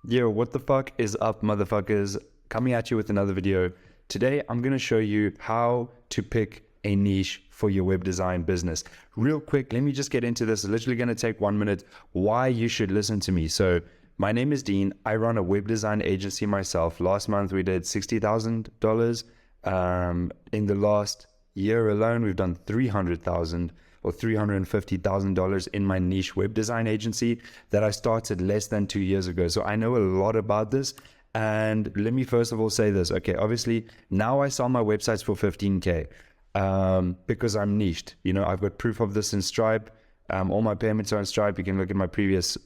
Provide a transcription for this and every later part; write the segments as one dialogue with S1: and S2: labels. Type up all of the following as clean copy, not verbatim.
S1: Yo, what the fuck is up, motherfuckers? Coming at you with another video. Today, I'm going to show you how to pick a niche for your web design business. Real quick, let me just get into this. It's literally going to take 1 minute. Why you should listen to me. So, my name is Dean. I run a web design agency myself. Last month, we did $60,000. In the last year alone, we've done $300,000 or $350,000 in my niche web design agency that I started less than 2 years ago. So I know a lot about this. And let me first of all say this. Okay, obviously now I sell my websites for 15K because I'm niched. You know, I've got proof of this in Stripe. All my payments are in Stripe. You can look at my previous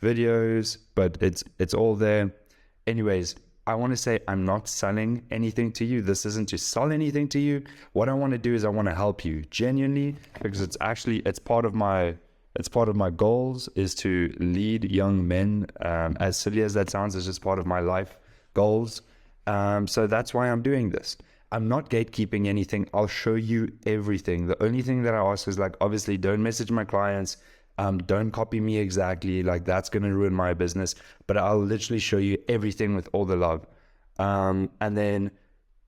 S1: videos, but it's all there. Anyways, I want to say I'm not selling anything to you. This isn't to sell anything to you. What I want to do is I want to help you genuinely, because it's part of my goals is to lead young men. As silly as that sounds, it's just part of my life goals. So that's why I'm doing this. I'm not gatekeeping anything. I'll show you everything. The only thing that I ask is, like, obviously don't message my clients. Don't copy me exactly, like that's going to ruin my business, but I'll literally show you everything with all the love. And then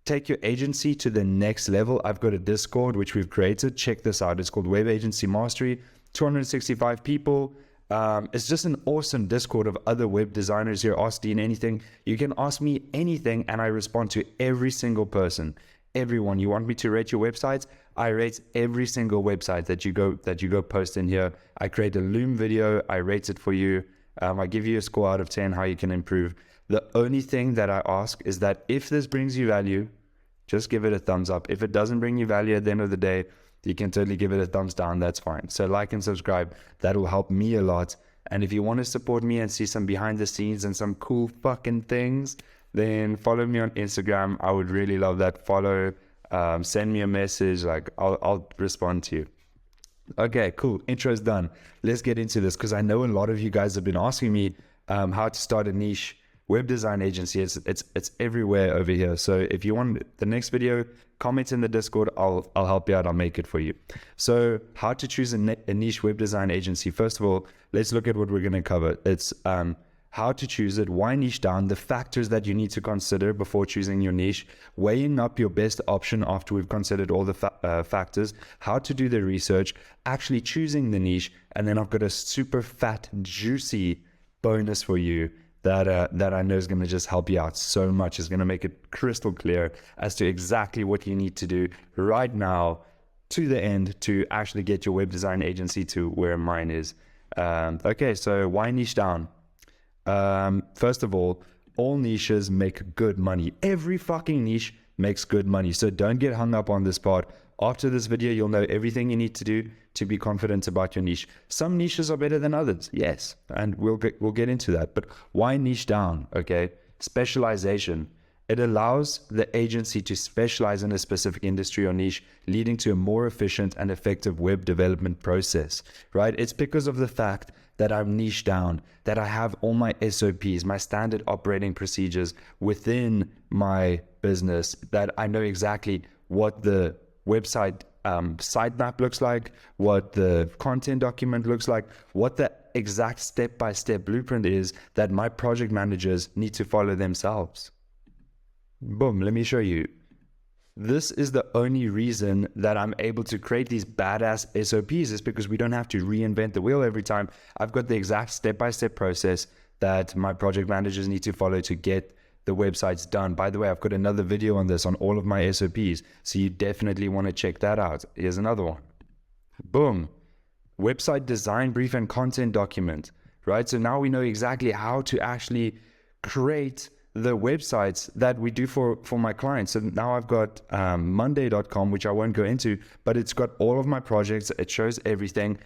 S1: take your agency to the next level. I've got a Discord, which we've created. Check this out. It's called Web Agency Mastery, 265 people. It's just an awesome Discord of other web designers here. Ask Dean anything. You can ask me anything and I respond to every single person. Everyone. You want me to rate your websites? I rate every single website that you go post in here. I create a Loom video. I rate it for you. I give you a score out of 10, how you can improve. The only thing that I ask is that if this brings you value, just give it a thumbs up. If it doesn't bring you value at the end of the day, you can totally give it a thumbs down. That's fine. So like and subscribe. That will help me a lot. And if you want to support me and see some behind the scenes and some cool fucking things, then follow me on Instagram. I would really love that. Follow, send me a message. Like I'll respond to you. Okay, cool. Intro's done. Let's get into this, because I know a lot of you guys have been asking me how to start a niche web design agency. It's everywhere over here. So if you want the next video, comment in the Discord. I'll help you out. I'll make it for you. So how to choose a niche web design agency. First of all, let's look at what we're going to cover. It's how to choose it, why niche down, the factors that you need to consider before choosing your niche, weighing up your best option after we've considered all the factors, how to do the research, actually choosing the niche, and then I've got a super fat, juicy bonus for you that I know is going to just help you out so much. It's going to make it crystal clear as to exactly what you need to do right now to the end to actually get your web design agency to where mine is. Okay, so why niche down? First of all niches make good money. Every fucking niche makes good money. So don't get hung up on this part. After this video, you'll know everything you need to do to be confident about your niche. Some niches are better than others. Yes. And we'll get into that. But why niche down? Okay. Specialization. It allows the agency to specialize in a specific industry or niche, leading to a more efficient and effective web development process, right? It's because of the fact that I'm niche down, that I have all my SOPs, my standard operating procedures within my business, that I know exactly what the website sitemap looks like, what the content document looks like, what the exact step-by-step blueprint is that my project managers need to follow themselves. Boom, let me show you. This is the only reason that I'm able to create these badass SOPs, is because we don't have to reinvent the wheel every time. I've got the exact step-by-step process that my project managers need to follow to get the websites done. By the way, I've got another video on this on all of my SOPs, so you definitely want to check that out. Here's another one. Boom. Website design brief and content document, right? So now we know exactly how to actually create the websites that we do for my clients. So now I've got monday.com, which I won't go into, but it's got all of my projects. It shows everything.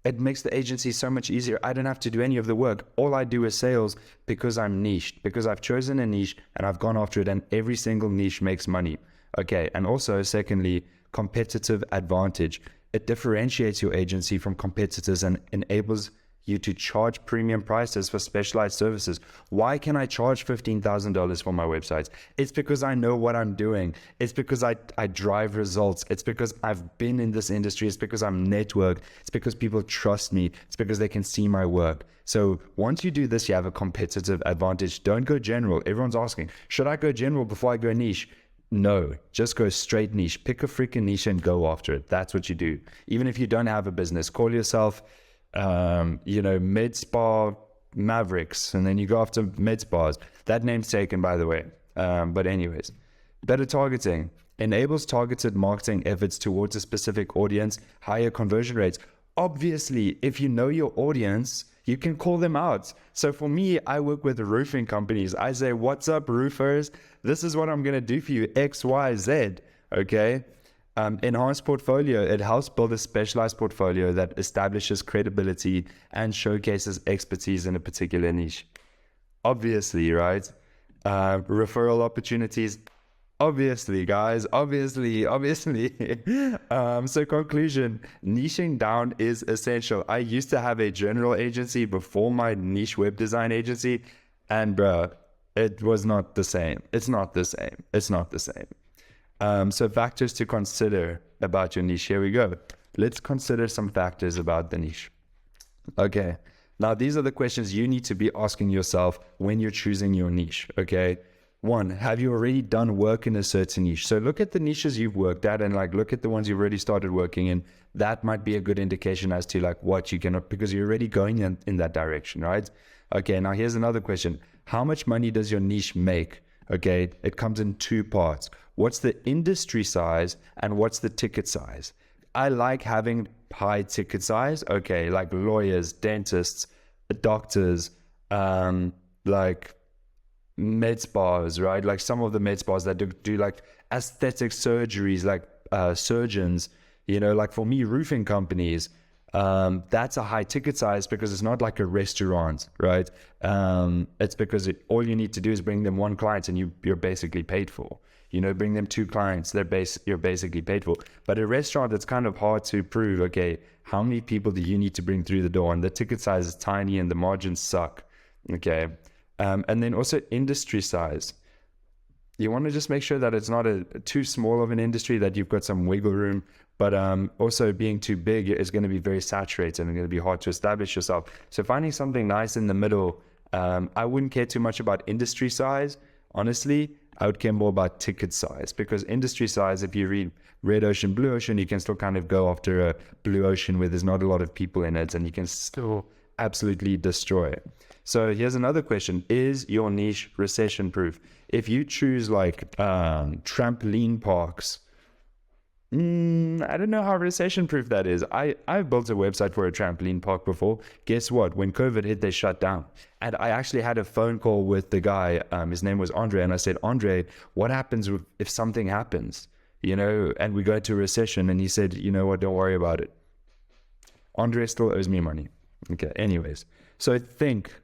S1: It makes the agency so much easier. I don't have to do any of the work. All I do is sales, because I'm niched, because I've chosen a niche and I've gone after it, and every single niche makes money. Okay. And also, secondly, competitive advantage. It differentiates your agency from competitors and enables you to charge premium prices for specialized services. Why can I charge $15,000 for my websites? It's because I know what I'm doing. It's because I drive results. It's because I've been in this industry. It's because I'm networked. It's because people trust me. It's because they can see my work. So once you do this, you have a competitive advantage. Don't go general. Everyone's asking, should I go general before I go niche? No, just go straight niche. Pick a freaking niche and go after it. That's what you do. Even if you don't have a business, call yourself, med spa Mavericks, and then you go after med spas. That name's taken, by the way. But anyways, better targeting enables targeted marketing efforts towards a specific audience, higher conversion rates. Obviously, if you know your audience, you can call them out. So for me, I work with roofing companies. I say, what's up, roofers? This is what I'm going to do for you, X, Y, Z. Okay. Enhanced portfolio. It helps build a specialized portfolio that establishes credibility and showcases expertise in a particular niche. Obviously, right? Referral opportunities. Obviously, guys, obviously. So conclusion, niching down is essential. I used to have a general agency before my niche web design agency, and it was not the same. It's not the same. So factors to consider about your niche. Here we go. Let's consider some factors about the niche. Okay. Now, these are the questions you need to be asking yourself when you're choosing your niche. Okay. 1, have you already done work in a certain niche? So look at the niches you've worked at and look at the ones you've already started working in. That might be a good indication as to what you can, because you're already going in that direction, right? Okay, now here's another question. How much money does your niche make? Okay, it comes in 2 parts. What's the industry size and what's the ticket size? I like having high ticket size, okay, like lawyers, dentists, doctors, med spas, right? Like some of the med spas that do aesthetic surgeries, surgeons, for me, roofing companies, that's a high ticket size because it's not like a restaurant, right? It's because all you need to do is bring them 1 client and you're basically paid for. Bring them 2 clients, you're basically paid for. But a restaurant, it's kind of hard to prove, okay, how many people do you need to bring through the door? And the ticket size is tiny and the margins suck, okay? And then also industry size. You want to just make sure that it's not too small of an industry, that you've got some wiggle room, but also being too big is going to be very saturated and going to be hard to establish yourself. So finding something nice in the middle, I wouldn't care too much about industry size. Honestly, I would care more about ticket size, because industry size, if you read Red Ocean, Blue Ocean, you can still kind of go after a blue ocean where there's not a lot of people in it and you can still absolutely destroy it. So here's another question. Is your niche recession proof? If you choose trampoline parks, I don't know how recession proof that is. I've built a website for a trampoline park before. Guess what? When COVID hit, they shut down. And I actually had a phone call with the guy. His name was Andre. And I said, Andre, what happens if something happens? And we go into a recession. And he said, you know what? Don't worry about it. Andre still owes me money. Okay. Anyways. So think,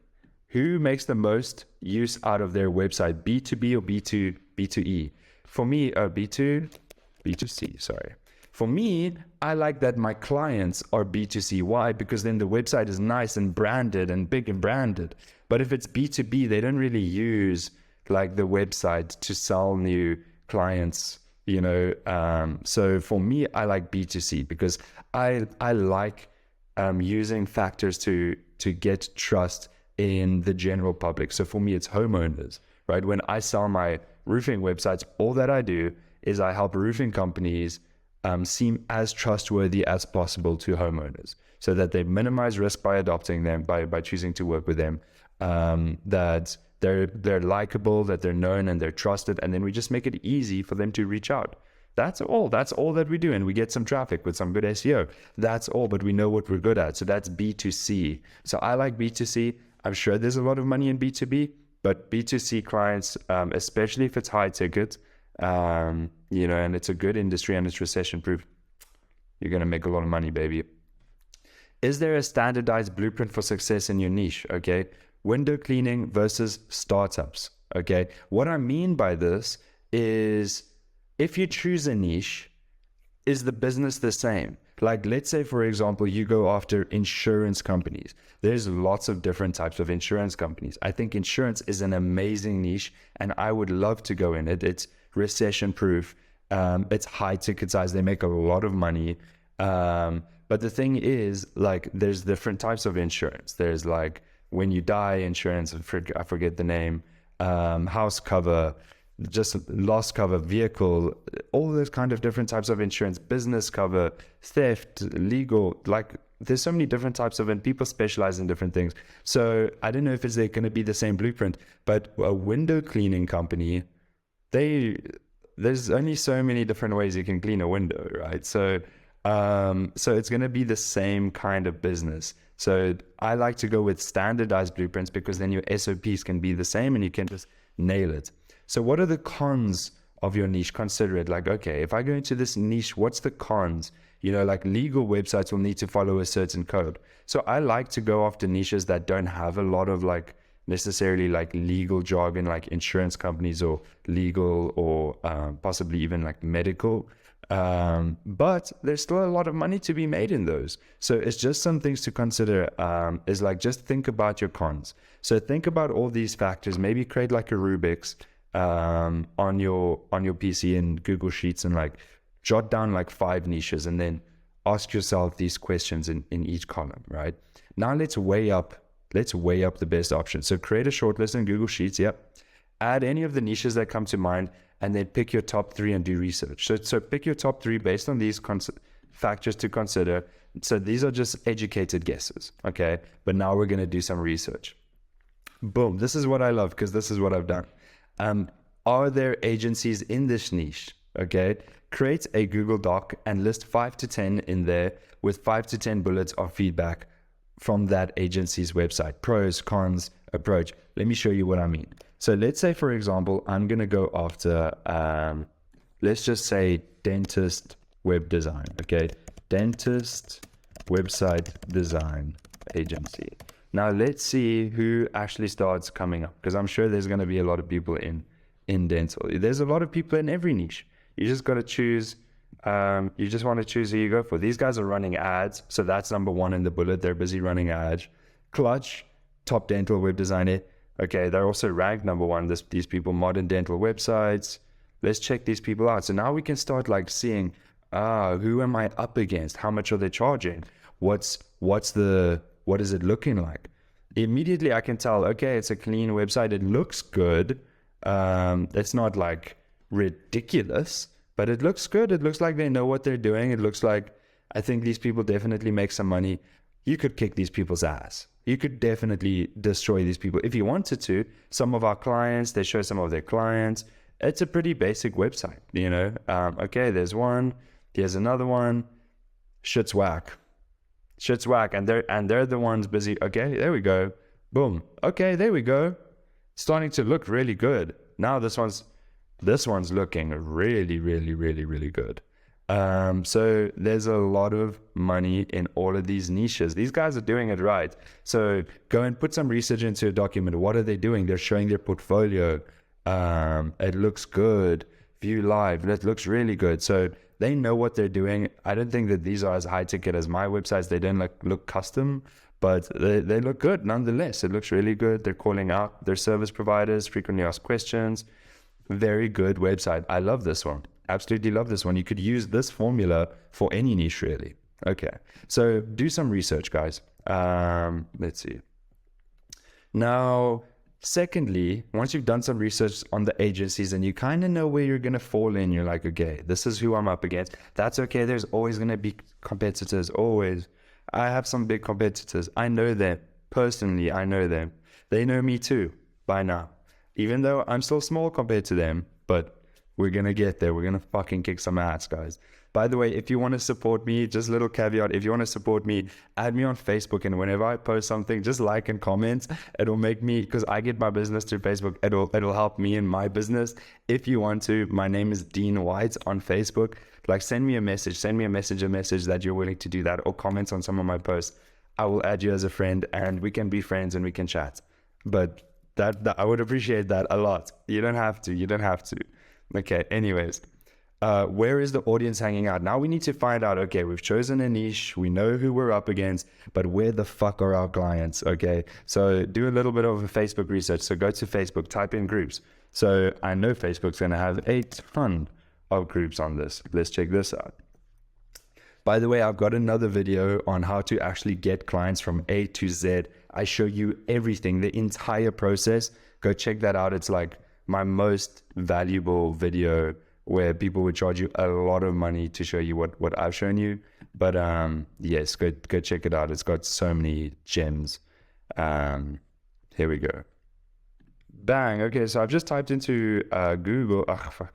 S1: who makes the most use out of their website, B2B or B2E? For me, B2C, sorry. For me, I like that my clients are B2C. Why? Because then the website is nice and branded and big and branded. But if it's B2B, they don't really use the website to sell new clients, So for me, I like B2C because I like using factors to get trust in the general public. So for me, it's homeowners, right? When I sell my roofing websites, all that I do is I help roofing companies seem as trustworthy as possible to homeowners, so that they minimize risk by adopting them, by choosing to work with them, that they're likable, that they're known and they're trusted, and then we just make it easy for them to reach out. That's all that we do, and we get some traffic with some good SEO. That's all, but we know what we're good at. So that's B2C. So I like B2C. I'm sure there's a lot of money in B2B, but B2C clients, especially if it's high ticket, and it's a good industry and it's recession proof, you're going to make a lot of money, baby. Is there a standardized blueprint for success in your niche? Okay. Window cleaning versus startups. Okay. What I mean by this is, if you choose a niche, is the business the same? Like, let's say, for example, you go after insurance companies. There's lots of different types of insurance companies. I think insurance is an amazing niche, and I would love to go in it. It's recession proof. It's high ticket size. They make a lot of money. But the thing is, like, there's different types of insurance. There's like when you die insurance, I forget the name, house cover, just loss cover, vehicle, all those kind of different types of insurance, business cover, theft, legal, like there's so many different types of, and people specialize in different things. So I don't know if it's going to be the same blueprint, but a window cleaning company, there's only so many different ways you can clean a window, right? So it's going to be the same kind of business. So I like to go with standardized blueprints because then your SOPs can be the same and you can just nail it. So what are the cons of your niche? Consider it like, okay, if I go into this niche, what's the cons? You know, like legal websites will need to follow a certain code. So I like to go after niches that don't have a lot of like necessarily like legal jargon, like insurance companies or legal or possibly even like medical. But there's still a lot of money to be made in those. So it's just some things to consider, is like, just think about your cons. So think about all these factors, maybe create like a Rubik's, on your PC in Google Sheets, and like jot down like 5 niches and then ask yourself these questions in each column, right? Now let's weigh up the best option. So create a shortlist in Google Sheets. Yep. Add any of the niches that come to mind, and then pick your top 3 and do research. So pick your top 3 based on these factors to consider. So these are just educated guesses, okay? But now we're going to do some research. Boom. This is what I love, because this is what I've done. Are there agencies in this niche? Okay. Create a Google Doc and list 5 to 10 in there with 5 to 10 bullets of feedback from that agency's website. Pros, cons, approach. Let me show you what I mean. So let's say, for example, I'm going to go after, let's just say dentist web design. Okay. Dentist website design agency. Now let's see who actually starts coming up, because I'm sure there's going to be a lot of people in dental. There's a lot of people in every niche. You just got to choose. You just want to choose who you go for. These guys are running ads, so that's number 1 in the bullet. They're busy running ads. Clutch, top dental web designer. Okay, they're also ranked number 1. These people, modern dental websites. Let's check these people out. So now we can start like seeing, who am I up against? How much are they charging? What is it looking like? Immediately I can tell, okay, it's a clean website. It looks good. It's not like ridiculous, but it looks good. It looks like they know what they're doing. It looks like, I think these people definitely make some money. You could kick these people's ass. You could definitely destroy these people if you wanted to. Some of our clients, they show some of their clients. It's a pretty basic website, you know. Okay, there's one. Here's another one. Shit's whack, and they're the ones busy. Okay, there we go. Boom. Okay, there we go. Starting to look really good. Now this one's looking really, really, really, really good. So there's a lot of money in all of these niches. These guys are doing it right. So go and put some research into a document. What are they doing? They're showing their portfolio. It looks good. View live. That looks really good. So they know what they're doing. I don't think that these are as high ticket as my websites. They don't look custom, but they look good nonetheless. It looks really good. They're calling out their service providers, frequently asked questions. Very good website. I love this one. Absolutely love this one. You could use this formula for any niche, really. Okay. So do some research, guys. Let's see. Now, secondly, once you've done some research on the agencies and you kind of know where you're going to fall in, you're like, okay, this is who I'm up against. That's okay. There's always going to be competitors. Always. I have some big competitors. I know them. Personally, I know them. They know me too by now. Even though I'm still small compared to them, but we're going to get there. We're going to fucking kick some ass, guys. By the way, if you want to support me, just a little caveat, if you want to support me, add me on Facebook, and whenever I post something, just like and comment. It'll make me, because I get my business through Facebook, it'll help me in my business. If you want to, my name is Dean White on Facebook. Like, send me a message that you're willing to do that, or comments on some of my posts. I will add you as a friend, and we can be friends and we can chat. But that I would appreciate that a lot. You don't have to. Okay, anyways. Where is the audience hanging out? Now we need to find out, okay, we've chosen a niche, we know who we're up against, but where the fuck are our clients? Okay, so do a little bit of a Facebook research. So go to Facebook, type in groups. So I know Facebook's going to have a ton of groups on this. Let's check this out. By the way, I've got another video on how to actually get clients from A to Z. I show you everything, the entire process. Go check that out. It's like my most valuable video where people would charge you a lot of money to show you what I've shown you. But yes, go check it out. It's got so many gems. Here we go. Bang. Okay, so I've just typed into Google,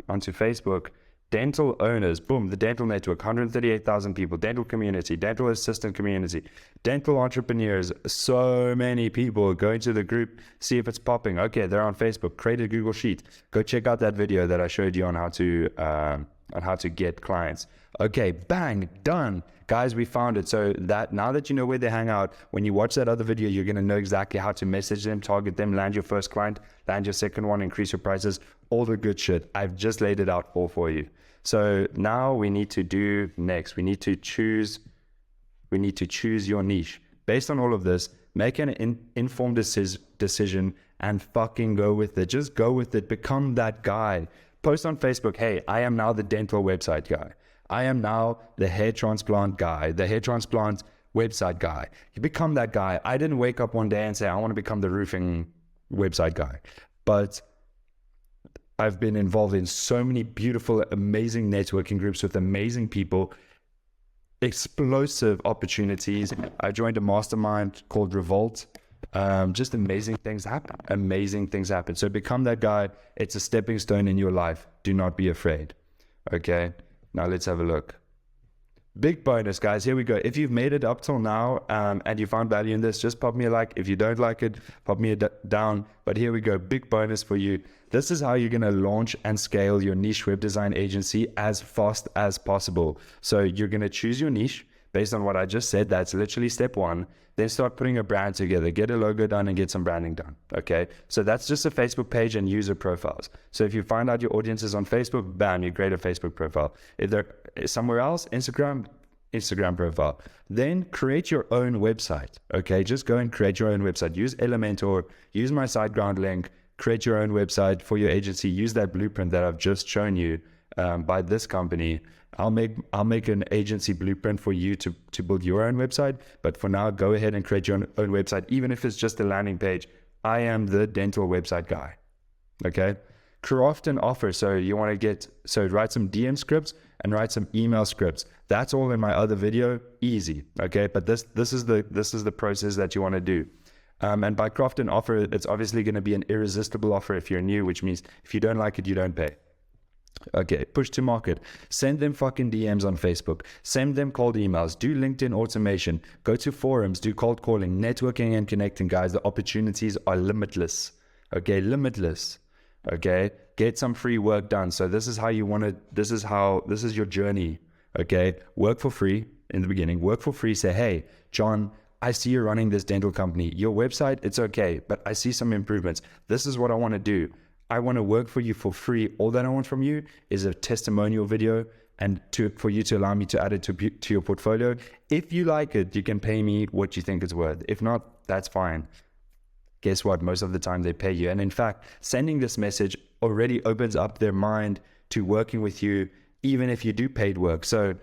S1: onto Facebook, dental owners. Boom, the dental network, 138,000 people, dental community, dental assistant community, dental entrepreneurs. So many people. Go into the group, see if it's popping. Okay, they're on Facebook. Create a Google Sheet. Go check out that video that I showed you on how to get clients. Okay, bang, done. Guys, we found it. So that now that you know where they hang out, when you watch that other video, you're going to know exactly how to message them, target them, land your first client, land your second one, increase your prices, all the good shit. I've just laid it out all for you. So now we need to do next. We need to choose your niche. Based on all of this, make an informed decision and fucking go with it. Just go with it. Become that guy. Post on Facebook, hey, I am now the dental website guy. I am now the hair transplant guy, the hair transplant website guy. You become that guy. I didn't wake up one day and say, I want to become the roofing website guy. But I've been involved in so many beautiful, amazing networking groups with amazing people, explosive opportunities. I joined a mastermind called Revolt. Just amazing things happen. Amazing things happen. So become that guy. It's a stepping stone in your life. Do not be afraid. Okay. Now let's have a look. Big bonus, guys. Here we go. If you've made it up till now and you found value in this, just pop me a like. If you don't like it, pop me a down. But here we go. Big bonus for you. This is how you're going to launch and scale your niche web design agency as fast as possible. So you're going to choose your niche based on what I just said. That's literally step one. Then start putting a brand together, get a logo done and get some branding done. Okay. So that's just a Facebook page and user profiles. So if you find out your audience is on Facebook, bam, you create a Facebook profile. If they're somewhere else, Instagram profile. Then create your own website. Okay. Just go and create your own website. Use Elementor, use my SiteGround link, create your own website for your agency. Use that blueprint that I've just shown you by this company. I'll make an agency blueprint for you to build your own website. But for now, go ahead and create your own website, even if it's just a landing page. I am the dental website guy. Okay. Craft an offer. So you want to write some DM scripts and write some email scripts. That's all in my other video. Easy. Okay. But this is the process that you want to do. And by craft an offer, it's obviously going to be an irresistible offer if you're new, which means if you don't like it, you don't pay. Okay, push to market. Send them fucking DMs on Facebook. Send them cold emails. Do LinkedIn automation. Go to forums. Do cold calling, networking and connecting, guys. The opportunities are limitless. Okay, limitless. Okay, get some free work done. So this is how you want to, this is your journey. Okay, work for free in the beginning. Work for free. Say, hey, John, I see you're running this dental company. Your website, it's okay, but I see some improvements. This is what I want to do. I want to work for you for free. All that I want from you is a testimonial video and for you to allow me to add it to your portfolio. If you like it, you can pay me what you think it's worth. If not, that's fine. Guess what? Most of the time they pay you. And in fact, sending this message already opens up their mind to working with you, even if you do paid work. So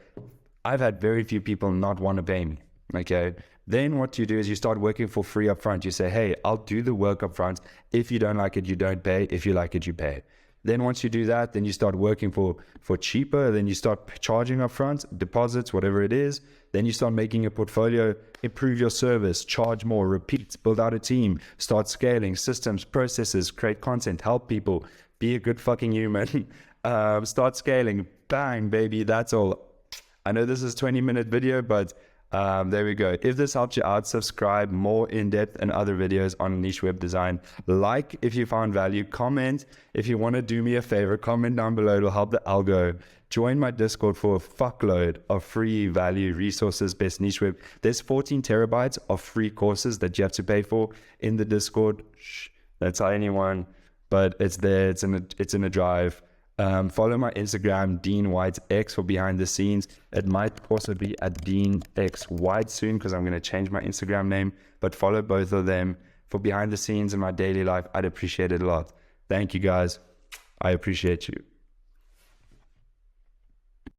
S1: I've had very few people not want to pay me. Okay. Then what you do is you start working for free up front. You say, hey, I'll do the work up front. If you don't like it, you don't pay. If you like it, you pay. Then once you do that, then you start working for cheaper. Then you start charging up front, deposits, whatever it is. Then you start making a portfolio, improve your service, charge more, repeat, build out a team, start scaling systems, processes, create content, help people, be a good fucking human, start scaling. Bang, baby. That's all. I know this is a 20-minute video, but there we go. If this helped you out, subscribe more in-depth and other videos on niche web design. Like if you found value, comment. If you want to do me a favor, comment down below. It'll help the algo. Join my Discord for a fuckload of free value resources, best niche web. There's 14 terabytes of free courses that you have to pay for in the Discord. Shh, don't tell anyone, but it's there. It's in a drive. Follow my Instagram, Dean White X, for behind the scenes. It might also be at Dean X White soon because I'm going to change my Instagram name, but follow both of them for behind the scenes in my daily life. I'd appreciate it a lot. Thank you guys. I appreciate you.